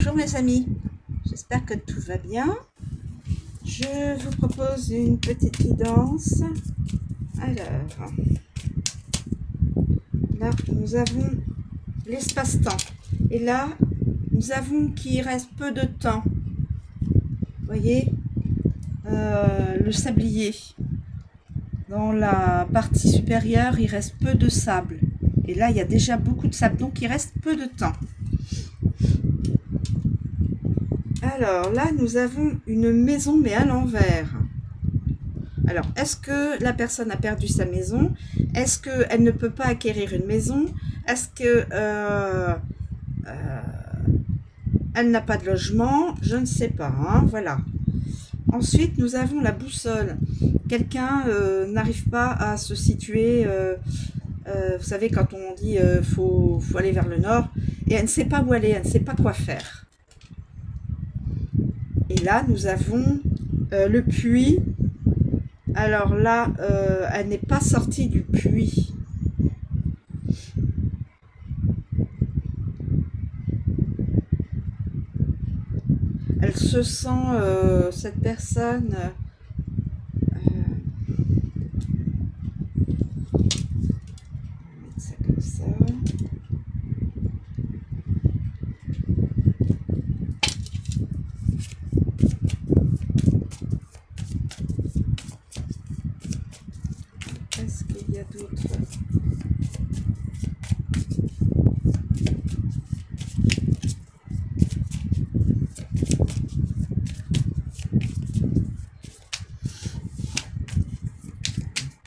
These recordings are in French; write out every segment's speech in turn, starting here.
Bonjour mes amis, j'espère que tout va bien. Je vous propose une petite guidance. Alors, là nous avons l'espace-temps. Et là, nous avons qu'il reste peu de temps. Vous voyez, le sablier. Dans la partie supérieure, il reste peu de sable. Et là, il y a déjà beaucoup de sable, donc il reste peu de temps. Alors là, nous avons une maison, mais à l'envers. Alors, est-ce que la personne a perdu sa maison? Est-ce qu'elle ne peut pas acquérir une maison? Est-ce que elle n'a pas de logement? Je ne sais pas, hein, voilà. Ensuite, nous avons la boussole. Quelqu'un n'arrive pas à se situer. Vous savez, quand on dit faut aller vers le nord, et elle ne sait pas où aller, elle ne sait pas quoi faire. Et là, nous avons le puits. Alors là, elle n'est pas sortie du puits. Elle se sent, cette personne, on va mettre ça comme ça. Est-ce qu'il y a d'autres?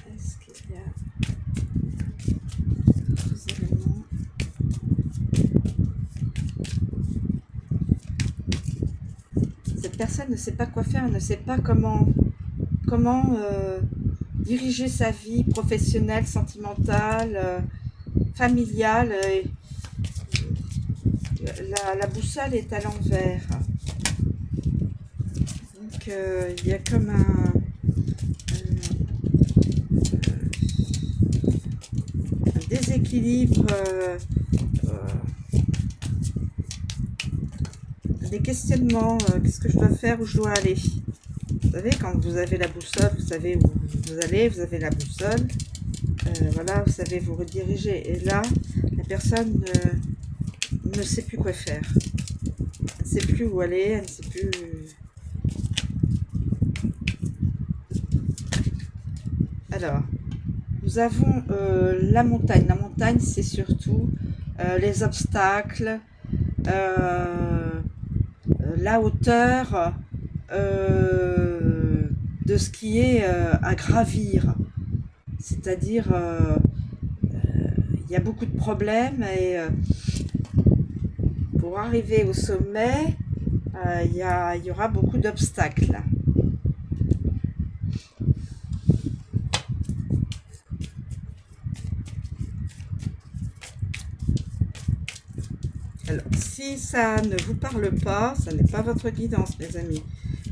Est-ce qu'il y a d'autres éléments? Cette personne ne sait pas quoi faire, elle ne sait pas comment diriger sa vie professionnelle, sentimentale, familiale. La boussole est à l'envers. Donc il y a comme un déséquilibre, des questionnements. Qu'est-ce que je dois faire, où je dois aller? Vous savez, quand vous avez la boussole, vous savez où vous allez, vous avez la boussole. Voilà, vous savez vous rediriger. Et là, la personne ne sait plus quoi faire. Elle ne sait plus où aller, elle ne sait plus... Alors, nous avons la montagne. La montagne, c'est surtout les obstacles, la hauteur de ce qui est à gravir. C'est-à-dire, il y a beaucoup de problèmes et pour arriver au sommet, il y aura beaucoup d'obstacles. Alors, si ça ne vous parle pas, ça n'est pas votre guidance, mes amis.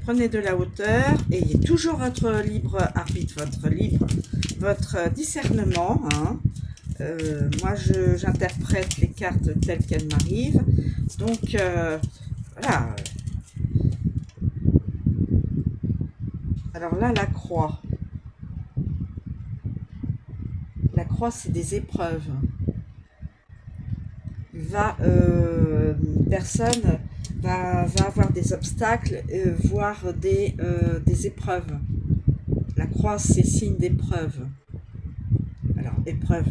Prenez de la hauteur, ayez toujours votre libre arbitre, votre discernement. Hein. Moi, j'interprète les cartes telles qu'elles m'arrivent. Donc, voilà. Alors là, la croix. La croix, c'est des épreuves. Personne va avoir des obstacles, voire des épreuves. La croix, c'est signe d'épreuve. Alors, épreuve,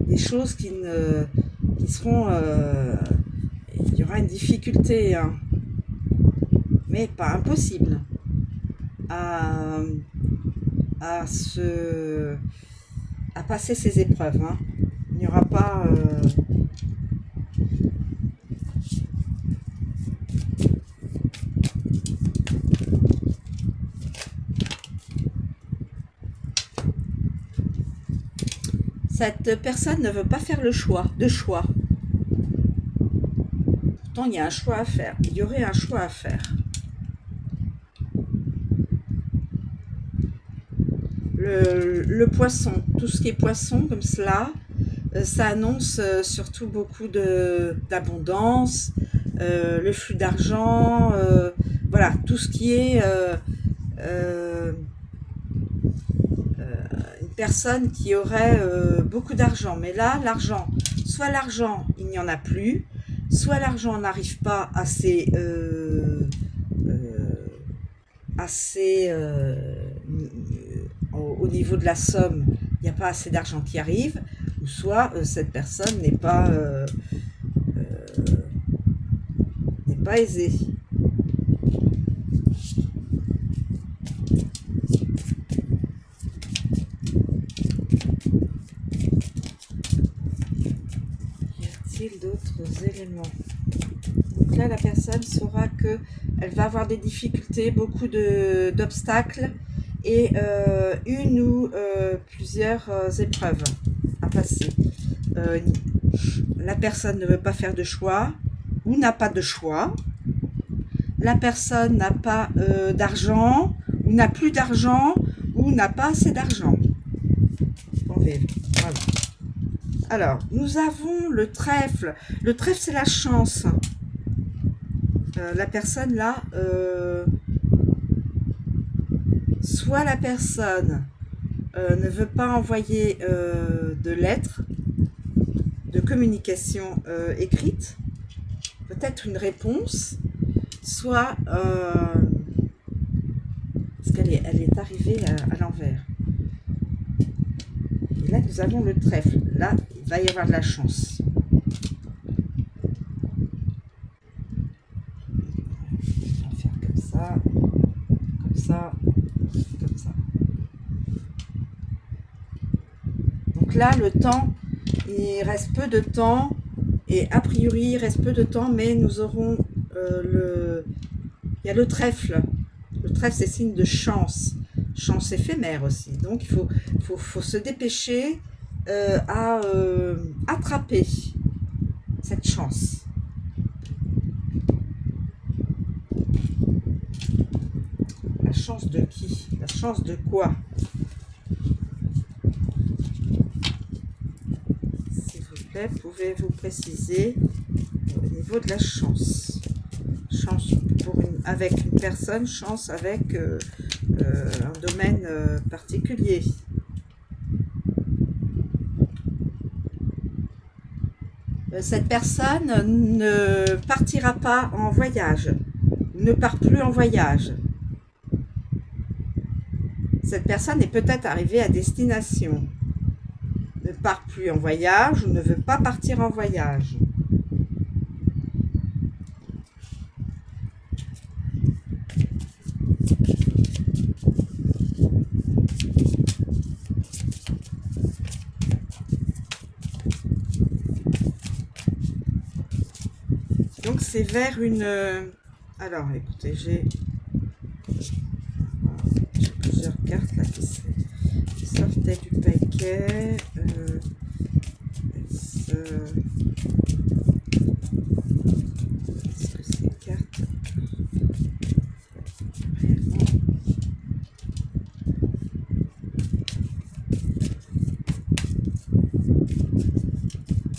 des choses qui seront... il y aura une difficulté, hein, mais pas impossible à passer ces épreuves. Hein. Il n'y aura pas... Cette personne ne veut pas faire le choix. Pourtant, il y a un choix à faire. Il y aurait un choix à faire. Le poisson, tout ce qui est poisson comme cela, ça annonce surtout beaucoup d'abondance, le flux d'argent, voilà, tout ce qui est une personne qui aurait beaucoup d'argent. Mais là, l'argent, soit l'argent, il n'y en a plus, soit l'argent n'arrive pas assez au niveau de la somme, il n'y a pas assez d'argent qui arrive, ou soit cette personne n'est pas aisée. Y a-t-il d'autres éléments? Donc là, la personne saura que elle va avoir des difficultés, beaucoup d'obstacles et une ou plusieurs épreuves à passer. La personne ne veut pas faire de choix ou n'a pas de choix. La personne n'a pas d'argent ou n'a plus d'argent ou n'a pas assez d'argent. Voilà. Alors, nous avons le trèfle. Le trèfle, c'est la chance. La personne là, soit la personne ne veut pas envoyer de lettres, de communication écrite, peut-être une réponse, soit parce qu'elle est arrivée à l'envers. Et là, nous avons le trèfle. Là, il va y avoir de la chance. On va faire comme ça, comme ça, comme ça. Donc là, le temps, il reste peu de temps. Et a priori, il reste peu de temps, mais nous aurons il y a le trèfle. Le trèfle, c'est signe de chance. Chance éphémère aussi. Donc, il faut se dépêcher à attraper cette chance. La chance de qui? La chance de quoi? S'il vous plaît, pouvez-vous préciser au niveau de la chance? Chance avec une personne, chance avec un domaine particulier. Cette personne ne partira pas en voyage, ne part plus en voyage. Cette personne est peut-être arrivée à destination, ne part plus en voyage ou ne veut pas partir en voyage. Donc c'est vers une... Alors écoutez, j'ai plusieurs cartes là qui sortaient du paquet. Est-ce que ces cartes réellement...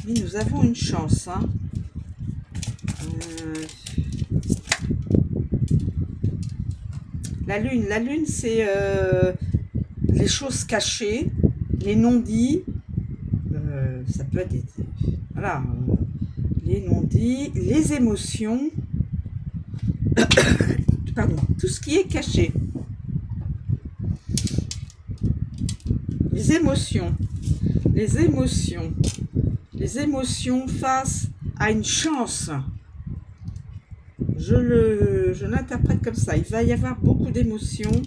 Oui, nous avons une chance, hein. La lune, c'est les choses cachées, les non-dits, ça peut être voilà, les non-dits, les émotions, pardon, tout ce qui est caché. Les émotions face à une chance. Je l'interprète comme ça. Il va y avoir beaucoup d'émotions.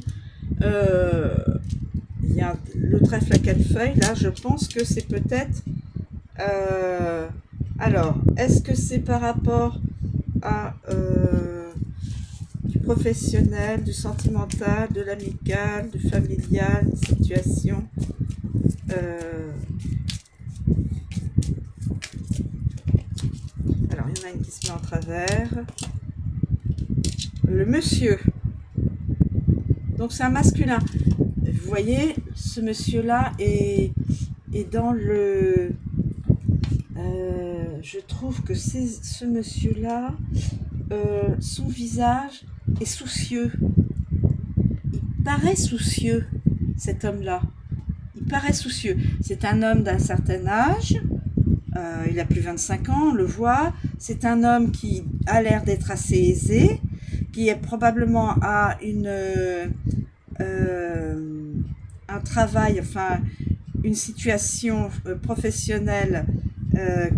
Il y a le trèfle à 4 feuilles. Là, je pense que c'est peut-être... alors, est-ce que c'est par rapport à du professionnel, du sentimental, de l'amical, du familial, une situation alors, il y en a une qui se met en travers. Le monsieur. Donc, c'est un masculin. Vous voyez, ce monsieur-là est dans le... je trouve que ce monsieur-là, son visage est soucieux. Il paraît soucieux, cet homme-là. Il paraît soucieux. C'est un homme d'un certain âge. Il a plus de 25 ans, on le voit. C'est un homme qui a l'air d'être assez aisé, qui est probablement a un travail, enfin une situation professionnelle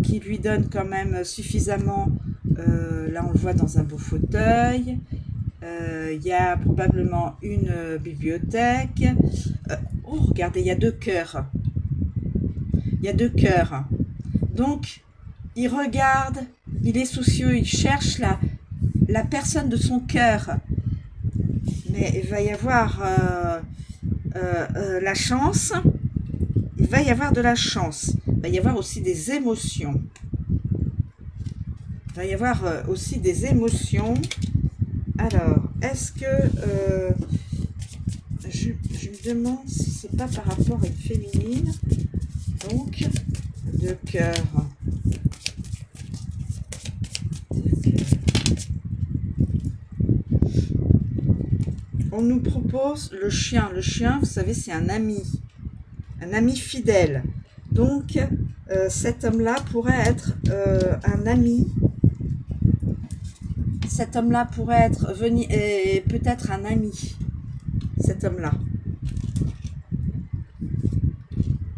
qui lui donne quand même suffisamment, là on le voit dans un beau fauteuil, il y a probablement une bibliothèque. Oh regardez, il y a 2 cœurs, il y a 2 cœurs, donc il regarde, il est soucieux, il cherche la personne de son cœur, mais il va y avoir la chance, il va y avoir de la chance, il va y avoir aussi des émotions, il va y avoir aussi des émotions. Alors, est-ce que je me demande si c'est pas par rapport à une féminine, donc 2 cœurs. On nous propose le chien. Le chien, vous savez, c'est un ami fidèle. Donc, cet homme-là pourrait être un ami. Cet homme-là pourrait être peut-être un ami. Cet homme-là.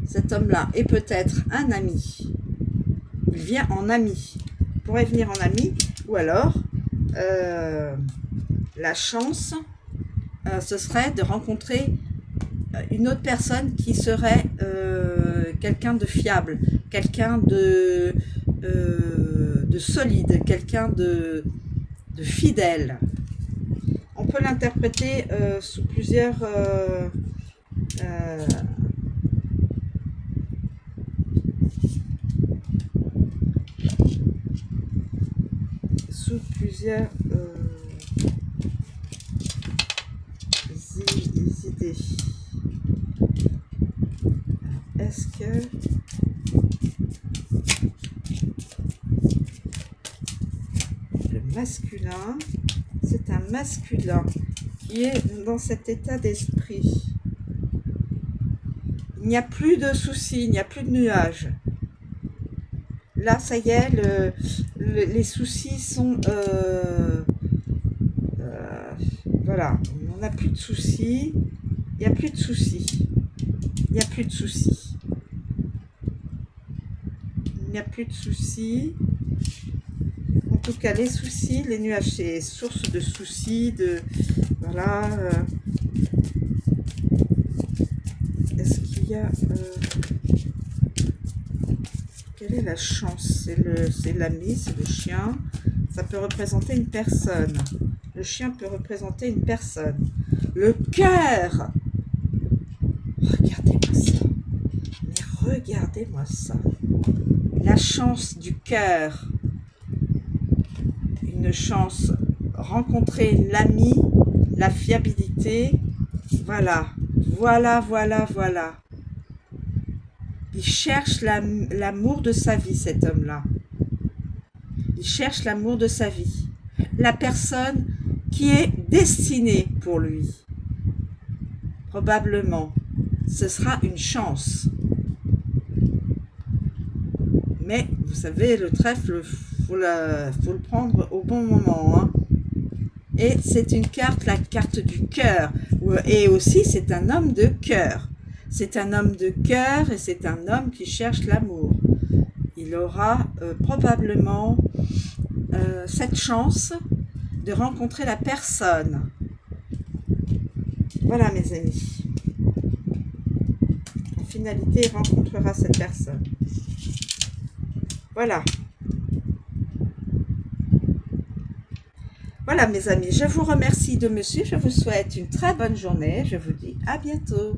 Cet homme-là est peut-être un ami. Il vient en ami. Il pourrait venir en ami. Ou alors, la chance, ce serait de rencontrer une autre personne qui serait quelqu'un de fiable, quelqu'un de solide, quelqu'un de fidèle. On peut l'interpréter sous plusieurs idées. Est-ce que le masculin, c'est un masculin qui est dans cet état d'esprit? Il n'y a plus de soucis, il n'y a plus de nuages. Là, ça y est, les soucis sont... voilà, on n'a plus de soucis. Il n'y a plus de soucis. Il n'y a plus de soucis. Il n'y a plus de soucis. En tout cas, les soucis, les nuages, c'est source de soucis, de... Voilà. Est-ce qu'il y a... quelle est la chance? C'est l'ami, c'est le chien. Ça peut représenter une personne. Le chien peut représenter une personne. Le cœur! Regardez-moi ça. Mais regardez-moi ça. La chance du cœur. Une chance. Rencontrer l'ami, la fiabilité. Voilà. Voilà, voilà, voilà. Il cherche l'amour de sa vie, cet homme-là. Il cherche l'amour de sa vie. La personne qui est destinée pour lui. Probablement, ce sera une chance. Mais, vous savez, le trèfle, faut le prendre au bon moment. Hein. Et c'est une carte, la carte du cœur. Et aussi, c'est un homme de cœur. C'est un homme de cœur et c'est un homme qui cherche l'amour. Il aura probablement cette chance de rencontrer la personne. Voilà mes amis. En finalité, il rencontrera cette personne. Voilà. Voilà mes amis, je vous remercie de me suivre. Je vous souhaite une très bonne journée. Je vous dis à bientôt.